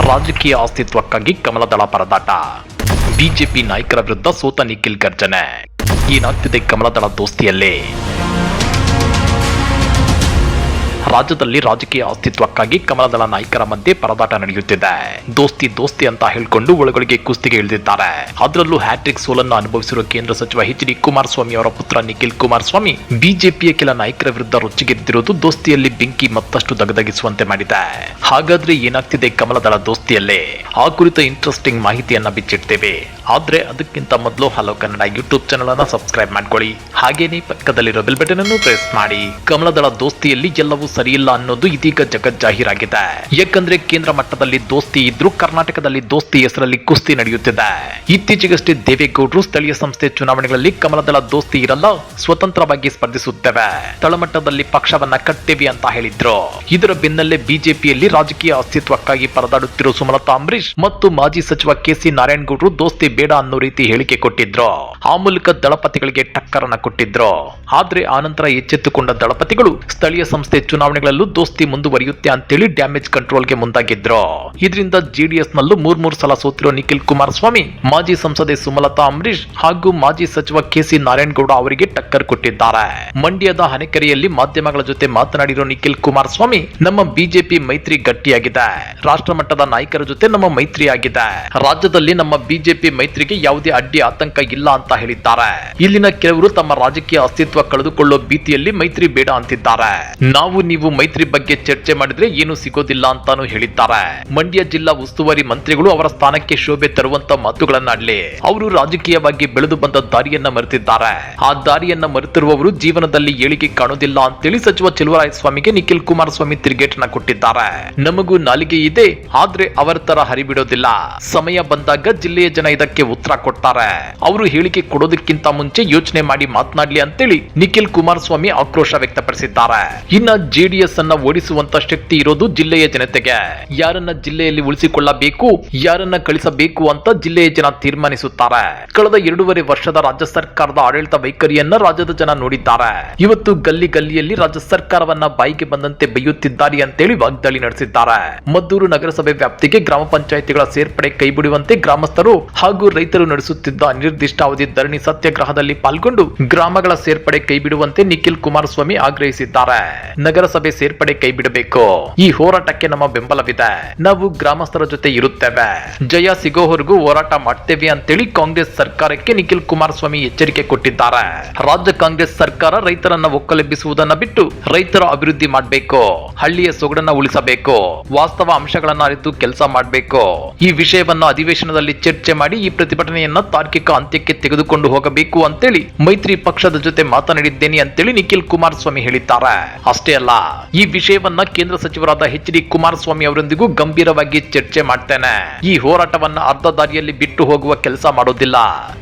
ರಾಜಕೀಯ ಅಸ್ತಿತ್ವಕ್ಕಾಗಿ ಕಮಲದಳ ಪರದಾಟ. ಬಿಜೆಪಿ ನಾಯಕರ ವಿರುದ್ಧ ಸೋತ ನಿಖಿಲ್ ಗರ್ಜನೆ. ಏನಾಗ್ತಿದೆ ಕಮಲದಳ ದೋಸ್ತಿಯಲ್ಲಿ? ರಾಜ್ಯದಲ್ಲಿ ರಾಜಕೀಯ ಅಸ್ತಿತ್ವಕ್ಕಾಗಿ ಕಮಲದಳ ನಾಯಕರ ಮಧ್ಯೆ ಪರದಾಟ ನಡೆಯುತ್ತಿದೆ. ದೋಸ್ತಿ ಅಂತ ಹೇಳಿಕೊಂಡು ಒಳಗಳಿಗೆ ಕುಸ್ತಿಗೆ ಇಳಿದಿದ್ದಾರೆ. ಅದರಲ್ಲೂ ಹ್ಯಾಟ್ರಿಕ್ ಸೋಲನ್ನು ಅನುಭವಿಸಿರುವ ಕೇಂದ್ರ ಸಚಿವ ಎಚ್.ಡಿ. ಕುಮಾರಸ್ವಾಮಿ ಅವರ ಪುತ್ರ ನಿಖಿಲ್ ಕುಮಾರಸ್ವಾಮಿ ಬಿಜೆಪಿಯ ಕೆಲ ನಾಯಕರ ವಿರುದ್ಧ ರೊಚ್ಚಿಗೆದ್ದಿರುವುದು ದೋಸ್ತಿಯಲ್ಲಿ ಬೆಂಕಿ ಮತ್ತಷ್ಟು ದಗದಗಿಸುವಂತೆ ಮಾಡಿದೆ. ಹಾಗಾದ್ರೆ ಏನಾಗ್ತಿದೆ ಕಮಲದಳ ದೋಸ್ತಿಯಲ್ಲಿ? ಆ ಕುರಿತ ಇಂಟ್ರೆಸ್ಟಿಂಗ್ ಮಾಹಿತಿಯನ್ನ ಬಿಚ್ಚಿಡ್ತೇವೆ. ಆದ್ರೆ ಅದಕ್ಕಿಂತ ಮೊದಲು ಹಲೋ ಕನ್ನಡ ಯೂಟ್ಯೂಬ್ ಚಾನೆಲ್ ಅನ್ನ ಸಬ್ಸ್ಕ್ರೈಬ್ ಮಾಡ್ಕೊಳ್ಳಿ. ಹಾಗೇನೆ ಪಕ್ಕದಲ್ಲಿರೋ ಬೆಲ್ ಬಟನ್ ಅನ್ನು ಪ್ರೆಸ್ ಮಾಡಿ. ಕಮಲದಳ ದೋಸ್ತಿಯಲ್ಲಿ ಎಲ್ಲವೂ ಸರಿಯಿಲ್ಲ ಅನ್ನೋದು ಇದೀಗ ಜಗಜ್ಜಾಹೀರಾಗಿದೆ. ಯಾಕಂದ್ರೆ ಕೇಂದ್ರ ಮಟ್ಟದಲ್ಲಿ ದೋಸ್ತಿ ಇದ್ರೂ ಕರ್ನಾಟಕದಲ್ಲಿ ದೋಸ್ತಿ ಹೆಸರಲ್ಲಿ ಕುಸ್ತಿ ನಡೆಯುತ್ತಿದೆ. ಇತ್ತೀಚೆಗಷ್ಟೇ ದೇವೇಗೌಡರು ಸ್ಥಳೀಯ ಸಂಸ್ಥೆ ಚುನಾವಣೆಗಳಲ್ಲಿ ಕಮಲದಳ ದೋಸ್ತಿ ಇರಲ್ಲ, ಸ್ವತಂತ್ರವಾಗಿ ಸ್ಪರ್ಧಿಸುತ್ತೇವೆ, ತಳಮಟ್ಟದಲ್ಲಿ ಪಕ್ಷವನ್ನ ಕಟ್ಟೇವಿ ಅಂತ ಹೇಳಿದ್ರು. ಇದರ ಬೆನ್ನಲ್ಲೇ ಬಿಜೆಪಿಯಲ್ಲಿ ರಾಜಕೀಯ ಅಸ್ತಿತ್ವಕ್ಕಾಗಿ ಪರದಾಡುತ್ತಿರುವ ಸುಮಲತಾ ಅಂಬರೀಶ್ ಮತ್ತು ಮಾಜಿ ಸಚಿವ ಕೆ.ಸಿ. ನಾರಾಯಣಗೌಡರು ದೋಸ್ತಿ ಬೇಡ ಅನ್ನೋ ರೀತಿ ಹೇಳಿಕೆ ಕೊಟ್ಟಿದ್ರು. ಆ ಮೂಲಕ ದಳಪತಿಗಳಿಗೆ ಟಕ್ಕರನ್ನ ಕೊಟ್ಟಿದ್ರು. ಆದ್ರೆ ಆನಂತರ ಎಚ್ಚೆತ್ತುಕೊಂಡ ದಳಪತಿಗಳು ಸ್ಥಳೀಯ ಸಂಸ್ಥೆ ಚುನಾವಣೆಗಳಲ್ಲೂ ದೋಸ್ತಿ ಮುಂದುವರಿಯುತ್ತೆ ಅಂತೇಳಿ ಡ್ಯಾಮೇಜ್ ಕಂಟ್ರೋಲ್ಗೆ ಮುಂದಾಗಿದ್ರು. ಇದರಿಂದ ಜೆಡಿಎಸ್ ನಲ್ಲೂ ಮೂರ್ ಸಲ ಸೋತಿರೋ ನಿಖಿಲ್ ಕುಮಾರಸ್ವಾಮಿ ಮಾಜಿ ಸಂಸದೆ ಸುಮಲತಾ ಅಂಬರೀಶ್ ಹಾಗೂ ಮಾಜಿ ಸಚಿವ ಕೆ.ಸಿ. ನಾರಾಯಣಗೌಡ ಅವರಿಗೆ ಟಕ್ಕರ್ ಕೊಟ್ಟಿದ್ದಾರೆ. ಮಂಡ್ಯದ ಹನೆಕೆರೆಯಲ್ಲಿ ಮಾಧ್ಯಮಗಳ ಜೊತೆ ಮಾತನಾಡಿರೋ ನಿಖಿಲ್ ಕುಮಾರಸ್ವಾಮಿ, ನಮ್ಮ ಬಿಜೆಪಿ ಮೈತ್ರಿ ಗಟ್ಟಿಯಾಗಿದೆ, ರಾಷ್ಟ್ರ ಮಟ್ಟದ ನಾಯಕರ ಜೊತೆ ನಮ್ಮ ಮೈತ್ರಿ ಆಗಿದೆ, ರಾಜ್ಯದಲ್ಲಿ ನಮ್ಮ ಬಿಜೆಪಿ ಮೈತ್ರಿಗೆ ಯಾವುದೇ ಅಡ್ಡಿ ಆತಂಕ ಇಲ್ಲ ಅಂತ ಹೇಳಿದ್ದಾರೆ. ಇಲ್ಲಿನ ಕೆಲವರು ತಮ್ಮ ರಾಜಕೀಯ ಅಸ್ತಿತ್ವ ಕಳೆದುಕೊಳ್ಳೋ ಭೀತಿಯಲ್ಲಿ ಮೈತ್ರಿ ಬೇಡ ಅಂತಿದ್ದಾರೆ. ನಾವು ನೀವು ಮೈತ್ರಿ ಬಗ್ಗೆ ಚರ್ಚೆ ಮಾಡಿದ್ರೆ ಏನು ಸಿಗೋದಿಲ್ಲ ಅಂತಾನು ಹೇಳಿದ್ದಾರೆ. ಮಂಡ್ಯ ಜಿಲ್ಲಾ ಉಸ್ತುವಾರಿ ಮಂತ್ರಿಗಳು ಅವರ ಸ್ಥಾನಕ್ಕೆ ಶೋಭೆ ತರುವಂತ ಮಾತುಗಳನ್ನಾಡಲಿ. ಅವರು ರಾಜಕೀಯವಾಗಿ ಬೆಳೆದು ಬಂದ ದಾರಿಯನ್ನ ಮರೆತಿದ್ದಾರೆ. ಆ ದಾರಿಯನ್ನ ಮರೆತಿರುವವರು ಜೀವನದಲ್ಲಿ ಏಳಿಗೆ ಕಾಣುವುದಿಲ್ಲ ಅಂತೇಳಿ ಸಚಿವ ಚೆಲುವರಾಯಸ್ವಾಮಿಗೆ ನಿಖಿಲ್ ಕುಮಾರಸ್ವಾಮಿ ತಿರುಗೇಟನ್ನ ಕೊಟ್ಟಿದ್ದಾರೆ. ನಮಗೂ ನಾಲಿಗೆ ಇದೆ, ಆದ್ರೆ ಅವರ ತರ ಹರಿಬಿಡೋದಿಲ್ಲ. ಸಮಯ ಬಂದಾಗ ಜಿಲ್ಲೆಯ ಜನ ಇದಕ್ಕೆ ಉತ್ತರ ಕೊಡ್ತಾರೆ. ಅವರು ಹೇಳಿಕೆ ಕೊಡೋದಕ್ಕಿಂತ ಮುಂಚೆ ಯೋಚನೆ ಮಾಡಿ ಮಾತನಾಡ್ಲಿ ಅಂತೇಳಿ ನಿಖಿಲ್ ಕುಮಾರಸ್ವಾಮಿ ಆಕ್ರೋಶ ವ್ಯಕ್ತಪಡಿಸಿದ್ದಾರೆ. ಇನ್ನ ಜೆಡಿಎಸ್ ಅನ್ನ ಓಡಿಸುವಂತ ಶಕ್ತಿ ಇರೋದು ಜಿಲ್ಲೆಯ ಜನತೆಗೆ. ಯಾರನ್ನ ಜಿಲ್ಲೆಯಲ್ಲಿ ಉಳಿಸಿಕೊಳ್ಳಬೇಕು, ಯಾರನ್ನ ಕಳಿಸಬೇಕು ಅಂತ ಜಿಲ್ಲೆಯ ಜನ ತೀರ್ಮಾನಿಸುತ್ತಾರೆ. ಕಳೆದ 2.5 ವರ್ಷದ ರಾಜ್ಯ ಸರ್ಕಾರದ ಆಡಳಿತ ವೈಖರಿಯನ್ನ ರಾಜ್ಯದ ಜನ ನೋಡಿದ್ದಾರೆ. ಇವತ್ತು ಗಲ್ಲಿಯಲ್ಲಿ ರಾಜ್ಯ ಸರ್ಕಾರವನ್ನ ಬಾಯಿಗೆ ಬಂದಂತೆ ಬೈಯುತ್ತಿದ್ದಾರೆ ಅಂತೇಳಿ ವಾಗ್ದಾಳಿ ನಡೆಸಿದ್ದಾರೆ. ಮದ್ದೂರು ನಗರಸಭೆ ವ್ಯಾಪ್ತಿಗೆ ಗ್ರಾಮ ಪಂಚಾಯಿತಿಗಳ ಸೇರ್ಪಡೆ ಕೈಬಿಡುವಂತೆ ಗ್ರಾಮಸ್ಥರು ಹಾಗೂ ರೈತರು ನಡೆಸುತ್ತಿದ್ದ ಅನಿರ್ದಿಷ್ಟಾವಧಿ ಧರಣಿ ಸತ್ಯಾಗ್ರಹದಲ್ಲಿ ಪಾಲ್ಗೊಂಡು ಗ್ರಾಮಗಳ ಸೇರ್ಪಡೆ ಕೈಬಿಡುವಂತೆ ನಿಖಿಲ್ ಕುಮಾರಸ್ವಾಮಿ ಆಗ್ರಹಿಸಿದ್ದಾರೆ. ನಗರಸಭೆ ಸೇರ್ಪಡೆ ಕೈಬಿಡಬೇಕು. ಈ ಹೋರಾಟಕ್ಕೆ ನಮ್ಮ ಬೆಂಬಲವಿದೆ. ನಾವು ಗ್ರಾಮಸ್ಥರ ಜೊತೆ ಇರುತ್ತೇವೆ. ಜಯ ಸಿಗೋವರೆಗೂ ಹೋರಾಟ ಮಾಡ್ತೇವೆ ಅಂತೇಳಿ ಕಾಂಗ್ರೆಸ್ ಸರ್ಕಾರಕ್ಕೆ ನಿಖಿಲ್ ಕುಮಾರಸ್ವಾಮಿ ಎಚ್ಚರಿಕೆ ಕೊಟ್ಟಿದ್ದಾರೆ. ರಾಜ್ಯ ಕಾಂಗ್ರೆಸ್ ಸರ್ಕಾರ ರೈತರನ್ನ ಒಕ್ಕಲೆಬ್ಬಿಸುವುದನ್ನ ಬಿಟ್ಟು ರೈತರ ಅಭಿವೃದ್ಧಿ ಮಾಡಬೇಕು, ಹಳ್ಳಿಯ ಸೊಗಡನ್ನ ಉಳಿಸಬೇಕು, ವಾಸ್ತವ ಅಂಶಗಳನ್ನ ಅರಿತು ಕೆಲಸ ಮಾಡಬೇಕು. ಈ ವಿಷಯವನ್ನ ಅಧಿವೇಶನದಲ್ಲಿ ಚರ್ಚೆ ಮಾಡಿ ಈ ಪ್ರತಿಭಟನೆಯನ್ನ ತಾರ್ಕಿಕ ಅಂತ್ಯಕ್ಕೆ ತೆಗೆದುಕೊಂಡು ಹೋಗಬೇಕು ಅಂತೇಳಿ ಮೈತ್ರಿ ಪಕ್ಷದ ಜೊತೆ ಮಾತನಾಡಿದ್ದೇನೆ ಅಂತೇಳಿ ನಿಖಿಲ್ ಕುಮಾರಸ್ವಾಮಿ ಹೇಳಿದ್ದಾರೆ. ಅಷ್ಟೇ ಅಲ್ಲ, ಈ ವಿಷಯವನ್ನ ಕೇಂದ್ರ ಸಚಿವರಾದ ಎಚ್.ಡಿ. ಕುಮಾರಸ್ವಾಮಿ ಅವರೊಂದಿಗೂ ಗಂಭೀರವಾಗಿ ಚರ್ಚೆ ಮಾಡ್ತೇನೆ. ಈ ಹೋರಾಟವನ್ನ ಅರ್ಧ ದಾರಿಯಲ್ಲಿ ಬಿಟ್ಟು ಹೋಗುವ ಕೆಲಸ ಮಾಡೋದಿಲ್ಲ.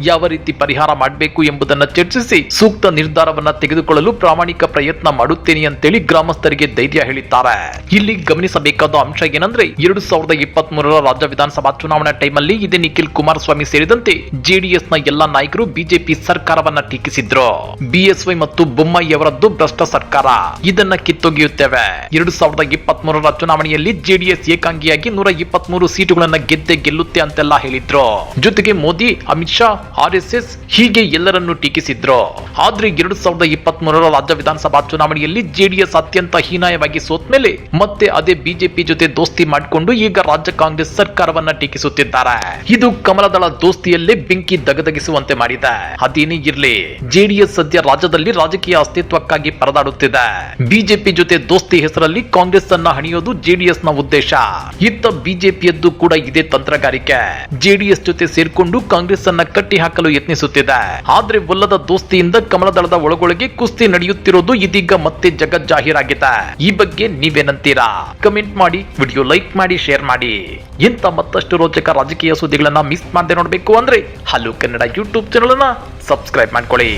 ಯಾವ ರೀತಿ ಪರಿಹಾರ ಮಾಡಬೇಕು ಎಂಬುದನ್ನ ಚರ್ಚಿಸಿ ಸೂಕ್ತ ನಿರ್ಧಾರವನ್ನ ತೆಗೆದುಕೊಳ್ಳಲು ಪ್ರಾಮಾಣಿಕ ಪ್ರಯತ್ನ ಮಾಡುತ್ತೇನೆ ಅಂತೇಳಿ ಗ್ರಾಮಸ್ಥರಿಗೆ ಧೈರ್ಯ ಹೇಳಿದ್ದಾರೆ. ಇಲ್ಲಿ ಗಮನಿಸಬೇಕಾದ ಅಂಶ ಏನಂದ್ರೆ 2023ರ ರಾಜ್ಯ ವಿಧಾನಸಭಾ ಚುನಾವಣಾ ಟೈಮಲ್ಲಿ ಇದೇ ನಿಖಿಲ್ ಕುಮಾರಸ್ವಾಮಿ ಸೇರಿದಂತೆ ಜೆಡಿಎಸ್ ನ ಎಲ್ಲಾ ನಾಯಕರು ಬಿಜೆಪಿ ಸರ್ಕಾರವನ್ನ ಟೀಕಿಸಿದ್ರು. ಬಿಎಸ್ವೈ ಮತ್ತು ಬೊಮ್ಮಾಯಿ ಅವರದ್ದು ಭ್ರಷ್ಟ ಸರ್ಕಾರ, ಇದನ್ನ ಕಿತ್ತೊಗೆಯುತ್ತೇವೆ. 2023ರ ಚುನಾವಣೆಯಲ್ಲಿ ಜೆಡಿಎಸ್ ಏಕಾಂಗಿಯಾಗಿ 123 ಸೀಟುಗಳನ್ನ ಗೆಲ್ಲುತ್ತೆ ಅಂತೆಲ್ಲ ಹೇಳಿದ್ರು. ಜೊತೆಗೆ ಮೋದಿ, ಅಮಿತ್ ಶಾ, ಆರ್ಎಸ್ಎಸ್ ಹೀಗೆ ಎಲ್ಲರನ್ನು ಟೀಕಿಸಿದ್ರು. ಆದ್ರೆ 2023ರ ರಾಜ್ಯ ವಿಧಾನಸಭಾ ಚುನಾವಣೆಯಲ್ಲಿ ಜೆಡಿಎಸ್ ಅತ್ಯಂತ ಹೀನಾಯವಾಗಿ ಸೋತ ಮೇಲೆ ಮತ್ತೆ ಅದೇ ಬಿಜೆಪಿ ಜೊತೆ ದೋಸ್ತಿ ಮಾಡಿಕೊಂಡು ಈಗ ರಾಜ್ಯ ಕಾಂಗ್ರೆಸ್ ಸರ್ಕಾರವನ್ನ ಟೀಕಿಸುತ್ತಿದ್ದಾರೆ. ಇದು ಕಮಲದಳ ದೋಸ್ತಿಯಲ್ಲೇ ಬೆಂಕಿ ದಗದಗಿಸುವಂತೆ ಮಾಡಿದೆ. ಅದೇನೇ ಇರ್ಲಿ, ಜೆಡಿಎಸ್ ಸದ್ಯ ರಾಜ್ಯದಲ್ಲಿ ರಾಜಕೀಯ ಅಸ್ತಿತ್ವಕ್ಕಾಗಿ ಪರದಾಡುತ್ತಿದೆ. ಬಿಜೆಪಿ ಜೊತೆ ದೋಸ್ತಿ ಹೆಸರಲ್ಲಿ ಕಾಂಗ್ರೆಸ್ ಅನ್ನ ಹಣಿಯೋದು ಜೆಡಿಎಸ್ ನ ಉದ್ದೇಶ. ಇತ್ತ ಬಿಜೆಪಿಯದ್ದು ಕೂಡ ಇದೇ ತಂತ್ರಗಾರಿಕೆ. ಜೆಡಿಎಸ್ ಜೊತೆ ಸೇರ್ಕೊಂಡು ಕಾಂಗ್ರೆಸ್ ಅನ್ನ ಕಟ್ಟಿ ಹಾಕಲು ಯತ್ನಿಸುತ್ತಿದೆ. ಆದ್ರೆ ಒಲ್ಲದ ದೋಸ್ತಿಯಿಂದ ಕಮಲದಳದ ಒಳಗೊಳಗೆ ಕುಸ್ತಿ ನಡೆಯುತ್ತಿರೋದು ಇದೀಗ ಮತ್ತೆ ಜಗಜ್ಜಾಹೀರಾಗಿದೆ. ಈ ಬಗ್ಗೆ ನೀವೇನಂತೀರಾ? ಕಮೆಂಟ್ ಮಾಡಿ, ವಿಡಿಯೋ ಲೈಕ್ ಮಾಡಿ, ಶೇರ್ ಮಾಡಿ. ಇಂಥ ಮತ್ತಷ್ಟು ರೋಚಕ ರಾಜಕೀಯ ಸುದ್ದಿಗಳನ್ನ ಮಿಸ್ ಮಾಡದೆ ನೋಡಬೇಕು ಅಂದ್ರೆ ಹಲೋ ಕನ್ನಡ ಯೂಟ್ಯೂಬ್ ಚಾನೆಲ್ ಅನ್ನ ಸಬ್ಸ್ಕ್ರೈಬ್ ಮಾಡ್ಕೊಳ್ಳಿ.